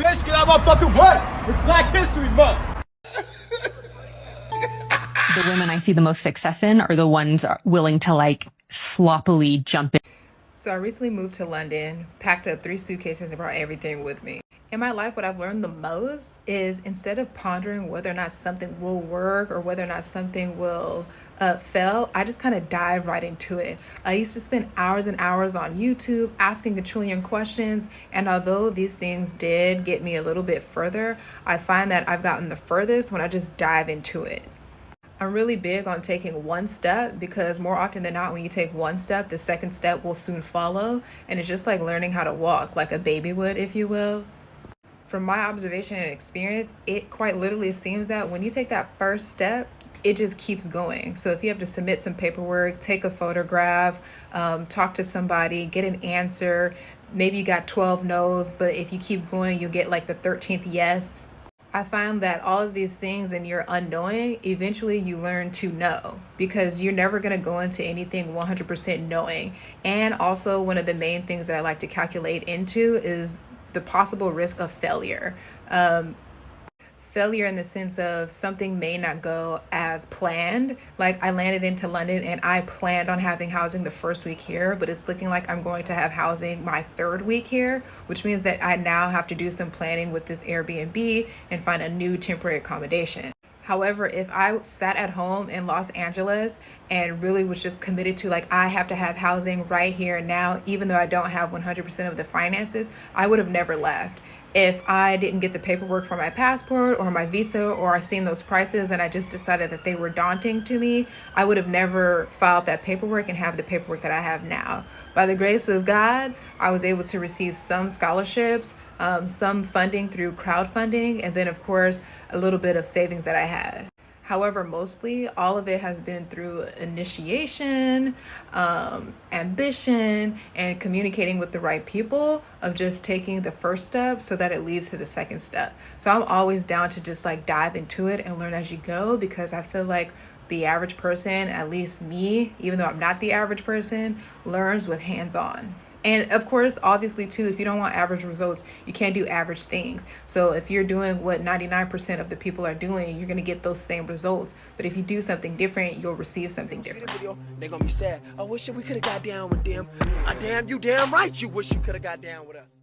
Bitch, get out of my fucking way! It's Black History Month! The women I see the most success in are the ones willing to like sloppily jump in. So I recently moved to London, packed up 3 suitcases and brought everything with me. In my life, what I've learned the most is instead of pondering whether or not something will work or whether or not something will fail, I just kind of dive right into it. I used to spend hours and hours on YouTube asking a trillion questions, and although these things did get me a little bit further, I find that I've gotten the furthest when I just dive into it. I'm really big on taking one step because more often than not, when you take one step, the second step will soon follow. And it's just like learning how to walk, like a baby would, if you will. From my observation and experience, it quite literally seems that when you take that first step, it just keeps going. So if you have to submit some paperwork, take a photograph, talk to somebody, get an answer, maybe you got 12 no's, but if you keep going, you'll get like the 13th yes. I find that all of these things in your unknowing, eventually you learn to know because you're never going to go into anything 100% knowing. And also one of the main things that I like to calculate into is the possible risk of failure. Failure in the sense of something may not go as planned. Like I landed into London and I planned on having housing the first week here, but it's looking like I'm going to have housing my 3rd week here, which means that I now have to do some planning with this Airbnb and find a new temporary accommodation. However, if I sat at home in Los Angeles and really was just committed to like, I have to have housing right here and now, even though I don't have 100% of the finances, I would have never left. If I didn't get the paperwork for my passport or my visa, or I seen those prices and I just decided that they were daunting to me, I would have never filed that paperwork and have the paperwork that I have now. By the grace of God, I was able to receive some scholarships, some funding through crowdfunding, and then of course, a little bit of savings that I had. However, mostly all of it has been through initiation, ambition, and communicating with the right people, of just taking the first step so that it leads to the second step. So I'm always down to just like dive into it and learn as you go, because I feel like the average person, at least me, even though I'm not the average person, learns with hands-on. And of course, obviously too, if you don't want average results, you can't do average things. So if you're doing what 99% of the people are doing, you're gonna get those same results. But if you do something different, you'll receive something different. They're gonna be sad. I wish we could have got down with them. Damn, you damn right you wish you could have got down with us.